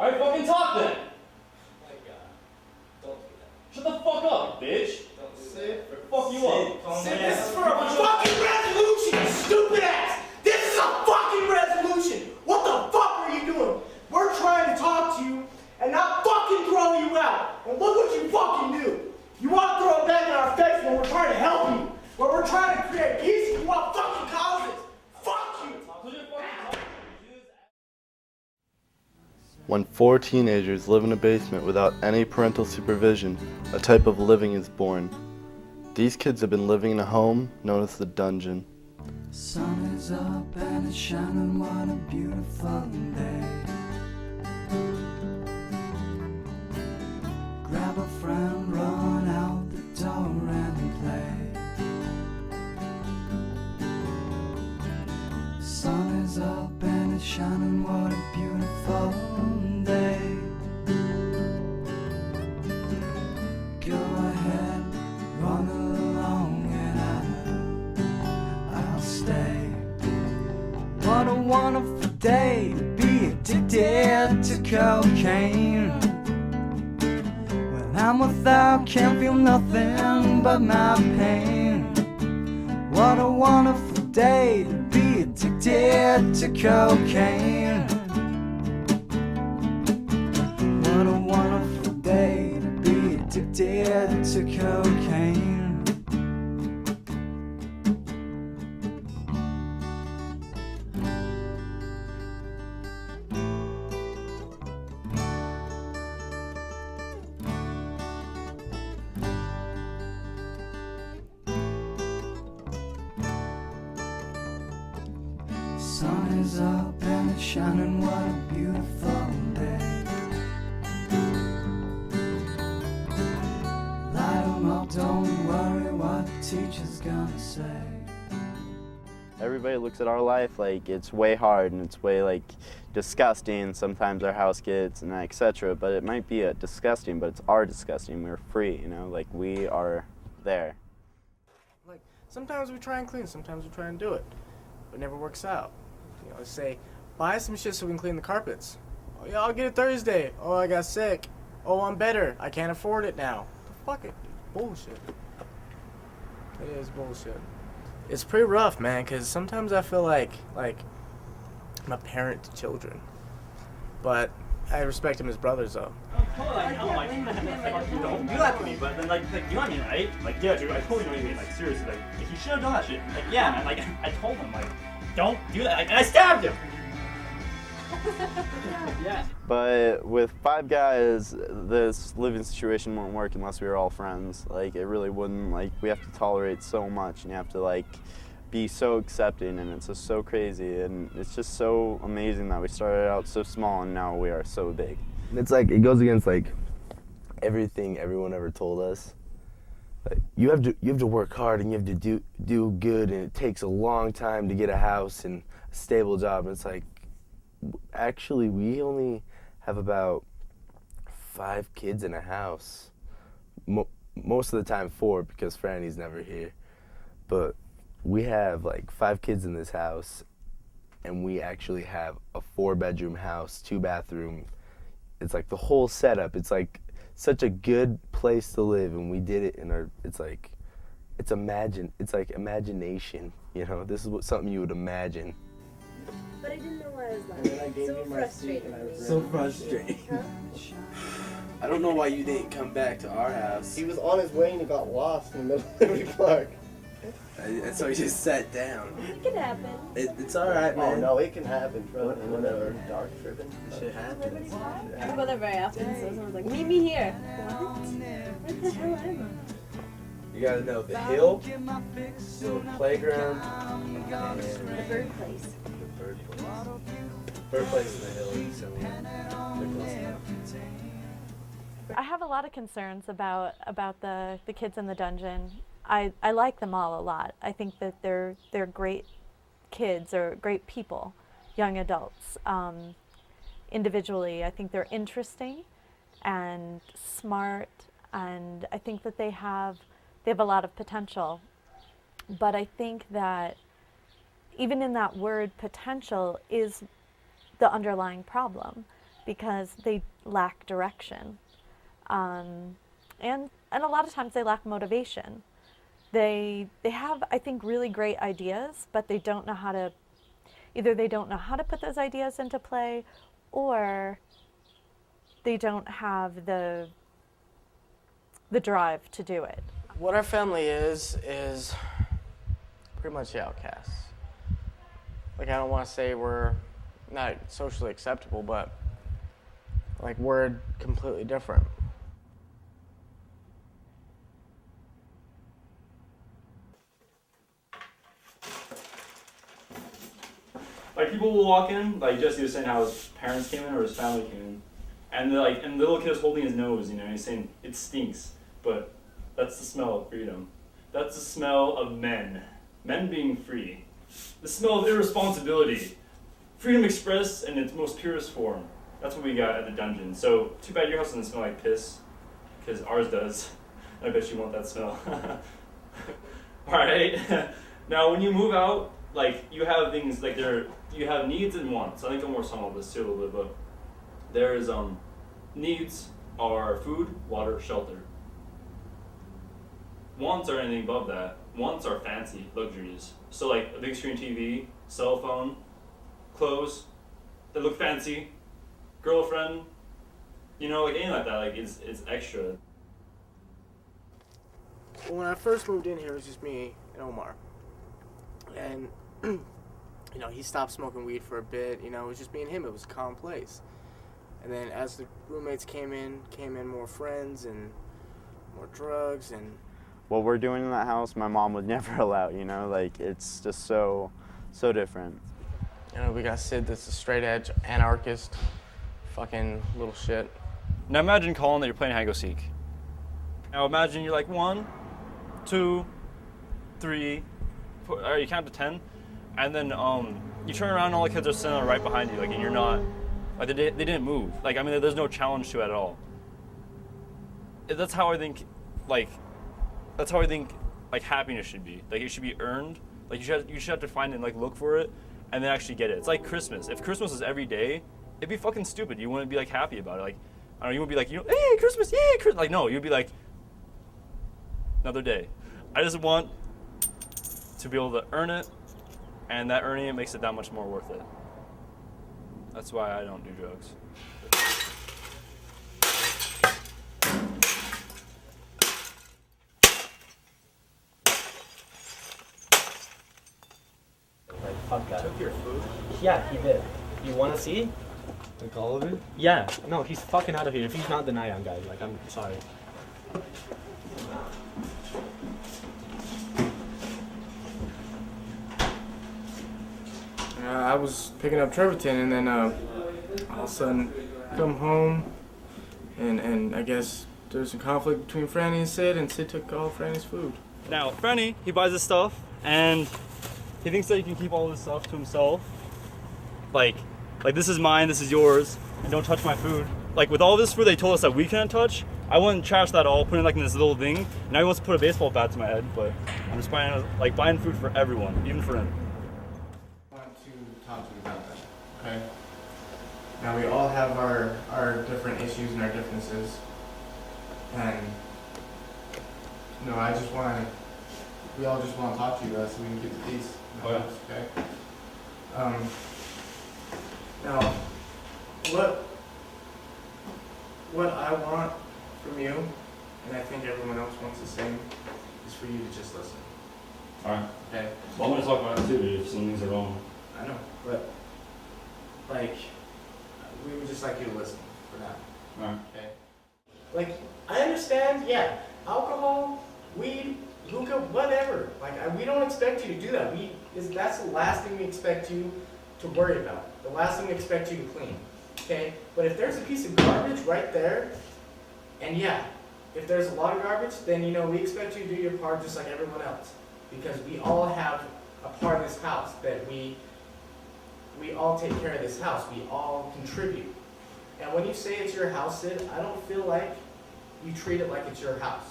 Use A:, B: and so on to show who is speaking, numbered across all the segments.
A: Alright, fucking talk then!
B: My God. Don't do that.
A: Shut the fuck up, bitch!
B: Don't do
C: Sit.
B: that.
A: Fuck you up!
C: Sid, this is for a fucking resolution, you stupid ass! This is a fucking resolution! What the fuck are you doing? We're trying to talk to you and not fucking throw you out. And look what you fucking do. You want to throw it back in our face when we're trying to help you. When we're trying to create peace, you want fucking causes. Fuck you!
D: When 4 teenagers live in a basement without any parental supervision, a type of living is born. These kids have been living in a home known as the dungeon.
E: Sun is up and it's shining, what a beautiful day. Grab a friend, run out the door and play. Sun is up and it's shining, what a beautiful day. Go ahead, run along and I'll stay. What a wonderful day to be addicted to cocaine. When I'm without, can't feel nothing but my pain. What a wonderful day to be addicted to cocaine. What a wonderful day to be addicted to cocaine. Sun is up and it's shining, what a beautiful day. Light 'em up, don't worry what the teacher's gonna say.
D: Everybody looks at our life like it's way hard and it's way like disgusting. Sometimes our house gets and etc. But it might be disgusting, but it's our disgusting. We're free, you know, like we are there.
C: Like, sometimes we try and clean, sometimes we try and do it. But it never works out. You know, say, buy some shit so we can clean the carpets. Oh yeah, I'll get it Thursday. Oh, I got sick. Oh, I'm better. I can't afford it now. Fuck it. Bullshit. It is bullshit. It's pretty rough, man, because sometimes I feel like I'm a parent to children. But I respect him as brothers, though.
A: I know, like, you don't do that to me, but then, like, you know what I mean, right? Like, yeah, dude, I totally know what you mean, like, seriously, like, he should have done that shit. Like, yeah, man, like, I told him, like, don't do that, like, and I stabbed him! Yeah.
D: But with 5 guys, this living situation won't work unless we were all friends. Like, it really wouldn't. Like, we have to tolerate so much, and you have to, like, be so accepting, and it's just so crazy, and it's just so amazing that we started out so small, and now we are so big.
F: It's like, it goes against, like, everything everyone ever told us. Like, you have to work hard, and you have to do good, and it takes a long time to get a house and a stable job. And it's like, actually, we only have about 5 kids in a house. Most of the time 4, because Franny's never here. But we have like 5 kids in this house, and we actually have a 4-bedroom house, 2-bathroom. It's like the whole setup. It's like such a good place to live, and we did it in our. It's like like imagination. You know, this is something you would imagine.
G: But I didn't know why I was laughing. So frustrated.
B: So frustrating. I don't know why you didn't come back to our house.
H: He was on his way and he got lost in the middle of Liberty Park.
B: And so he just sat down.
G: It can happen.
B: It's alright,
H: Oh
B: man.
H: no, it can happen, bro. Whenever dark tripping.
B: Shit happens.
G: I don't go there very often, so someone's like, meet me here. What? Where the hell am I?
B: You gotta know the hill, the playground, and
G: The bird place.
B: the bird place. Bird place and the hill is similar. They're close enough.
I: I have a lot of concerns about the kids in the dungeon. I like them all a lot. I think that they're great kids or great people, young adults. Individually, I think they're interesting and smart, and I think that they have a lot of potential. But I think that even in that word potential is the underlying problem. because they lack direction. And a lot of times they lack motivation. They have, I think, really great ideas, but they don't know how to, either they don't know how to put those ideas into play, or they don't have the drive to do it.
C: What our family is pretty much the outcasts. Like, I don't want to say we're not socially acceptable, but like, we're completely different.
A: Like, people will walk in, like Jesse was saying how his parents came in or his family came in, and they're like, and the little kid is holding his nose, you know, and he's saying it stinks, but that's the smell of freedom. That's the smell of men being free. The smell of irresponsibility. Freedom expressed in its most purest form. That's what we got at the dungeon. So, too bad your house doesn't smell like piss, because ours does. I bet you want that smell. Alright, now when you move out, like, you have things, like, you have needs and wants. I think I'll more sum all this too a little bit, but there's, needs are food, water, shelter. Wants are anything above that. Wants are fancy luxuries. So, like, a big screen TV, cell phone, clothes that look fancy, girlfriend, you know, like anything like that, like, it's extra.
C: When I first moved in here, it was just me and Omar. And, you know, he stopped smoking weed for a bit. You know, it was just me and him. It was a calm place. And then as the roommates came in more friends and more drugs. And
D: what we're doing in that house, my mom would never allow, you know, like, it's just so different.
C: you know, we got Sid that's a straight edge anarchist, fucking little shit.
A: Now imagine, Collin, that you're playing hide and go seek. Now imagine you're like 1, 2, 3, 4, or you count to 10, and then you turn around and all the kids are sitting right behind you, like, and you're not, like, they didn't move. Like, I mean, there's no challenge to it at all. That's how I think, like, happiness should be. Like, it should be earned. Like, you should have to find it and, like, look for it, and then actually get it. It's like Christmas. If Christmas was every day, it'd be fucking stupid. You wouldn't be, like, happy about it. Like, I don't know, you wouldn't be like, you know, hey, Christmas, yay, Christmas. Like, no, you'd be like, another day. I just want to be able to earn it, and that earning it makes it that much more worth it. That's why I don't do drugs.
B: Like, fuck that.
J: Took your food?
B: Yeah, he did. You want to see?
J: Like all of it?
B: Yeah. No, he's fucking out of here. If he's not, then I am, guys. Like, I'm sorry.
C: I was picking up Trevorton, and then all of a sudden come home, and I guess there was some conflict between Franny and Sid took all Franny's food.
A: Now, Franny, he buys this stuff, and he thinks that he can keep all this stuff to himself. Like this is mine, this is yours, and don't touch my food. Like, with all this food they told us that we couldn't touch, I wouldn't trash that all, put it like in this little thing. Now he wants to put a baseball bat to my head, but I'm just buying food for everyone, even for him.
C: I want to talk to you about that, okay? Now, we all have our different issues and our differences, and we all just want to talk to you about it so we can get to peace.
A: Oh, yeah.
C: Okay? Now, what I want from you, and I think everyone else wants the same, is for you to just listen.
A: Alright.
C: Okay?
A: Well, I'm gonna talk about it too, if some things are wrong.
C: I know, but, like, we would just like you to listen for now.
A: Alright.
C: Okay? Like, I understand, yeah, alcohol, weed, hookah, whatever. Like, we don't expect you to do that. That's the last thing we expect you to worry about. The last thing we expect you to clean. Okay? But if there's a piece of garbage right there, and yeah, if there's a lot of garbage, then, you know, we expect you to do your part just like everyone else. Because we all have a part of this house that we all take care of this house. We all contribute. And when you say it's your house, Sid, I don't feel like you treat it like it's your house.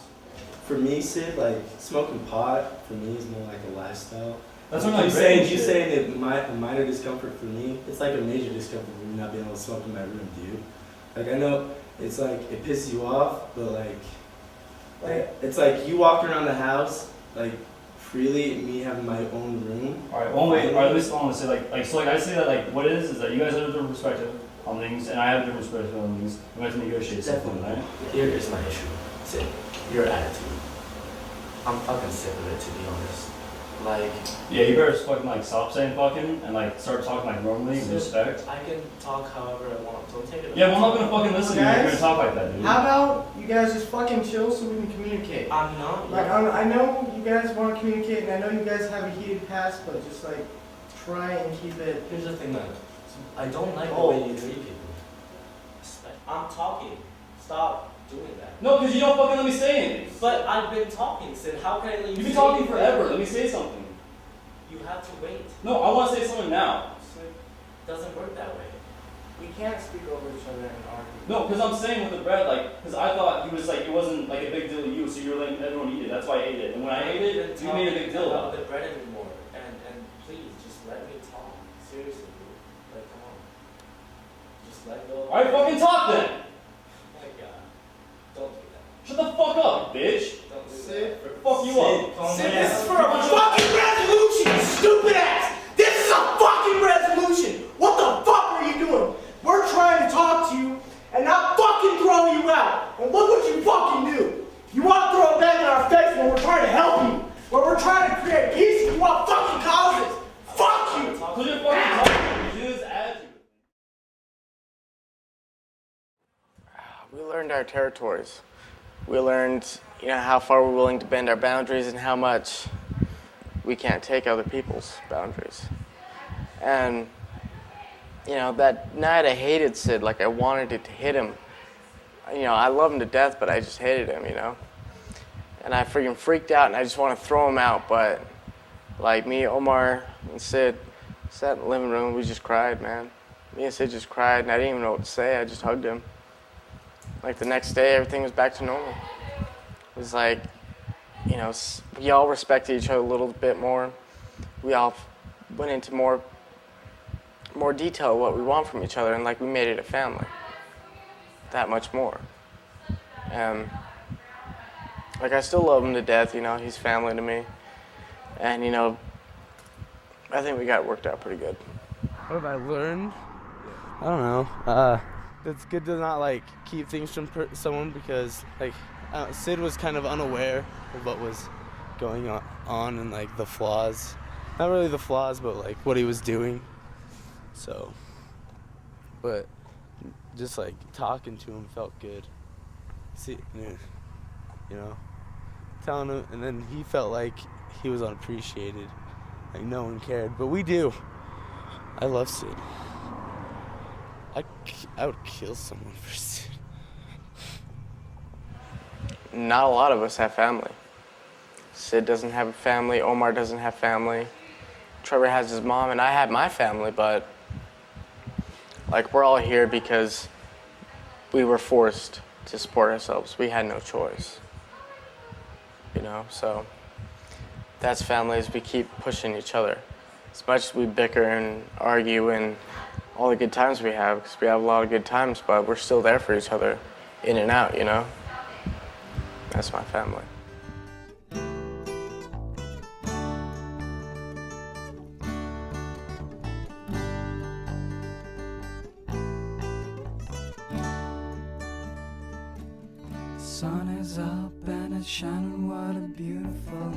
H: For me, Sid, like, smoking pot, for me, is more like a lifestyle.
A: That's what I'm
F: you
A: like.
F: saying that a minor discomfort for me, it's like a major discomfort for me not being able to smoke in my room, dude. Like I know it's like it pisses you off, but like it's like you walk around the house like freely, me having my own room.
A: Alright, one way, or at least I want to say so I say that like what it is that you guys have a different perspective on things, and I have a different perspective on things. We have to negotiate something, right?
B: Here is my issue. Sid, your attitude. I'm fucking sick of it, to be honest. Like,
A: yeah, you better fucking like stop saying fucking and like start talking like normally with respect.
B: I can talk however I want. Don't take it.
A: Yeah, well, I'm not gonna fucking listen to you. You're
C: Guys,
A: gonna talk like that, dude.
C: How about you guys just fucking chill so we can communicate?
B: I'm not.
C: Like, I know you guys want to communicate, and I know you guys have a heated past, but just like try and keep it.
B: Here's the thing, man. I don't like the
C: Oh.
B: way you treat people. I'm talking. Stop doing that.
A: No, because you don't fucking let me say anything.
B: But I've been talking, Sid. How can I let you?
A: You've been
B: say
A: talking
B: anything?
A: forever. Let me say something.
B: You have to wait.
A: No, I want to say something now.
B: It doesn't work that way.
C: We can't speak over each other and argue.
A: No, because I'm saying with the bread, like, because I thought he was like, it wasn't like a big deal to you, so you were letting everyone eat it. That's why I ate it. And when I ate it, you made a big deal
B: about
A: about
B: the
A: it.
B: bread anymore. And please, just let me talk. Seriously, dude. Like, come on. Just let go.
A: Alright, fucking talk then!
B: Oh my God. Don't do that.
A: Shut the fuck up, bitch!
B: Don't do
C: Sid.
B: that.
A: Fuck you up.
C: Sid, this is for a fucking resolution, you stupid ass! This is a fucking resolution! What the fuck are you doing? We're trying to talk to you and not fucking throw you out. And look what you fucking do. You want to throw it back in our face when we're trying to help you. When we're trying to create peace and you want fucking causes. Fuck you!
A: Because you're fucking talking. You do this attitude.
C: We learned our territories. We learned, how far we're willing to bend our boundaries and how much we can't take other people's boundaries. And, that night I hated Sid, like I wanted to hit him. I love him to death, but I just hated him, And I freaking freaked out and I just want to throw him out, but like me, Omar, and Sid sat in the living room, we just cried, man. Me and Sid just cried and I didn't even know what to say, I just hugged him. Like the next day, everything was back to normal. It was like, we all respected each other a little bit more. We all went into more detail of what we want from each other, and like we made it a family. That much more. Like I still love him to death, he's family to me. And I think we got it worked out pretty good.
F: What have I learned? I don't know. It's good to not like keep things from someone because like Sid was kind of unaware of what was going on and like the flaws. Not really the flaws, but like what he was doing. So, but just like talking to him felt good. See, telling him, and then he felt like he was unappreciated, like no one cared, but we do. I love Sid. I would kill someone for Sid.
C: Not a lot of us have family. Sid doesn't have a family, Omar doesn't have family, Trevor has his mom, and I have my family, but like we're all here because we were forced to support ourselves. We had no choice. So that's families. We keep pushing each other. As much as we bicker and argue and all the good times we have, because we have a lot of good times, but we're still there for each other, in and out, That's my family.
E: Sun is up and it's shining, what a beautiful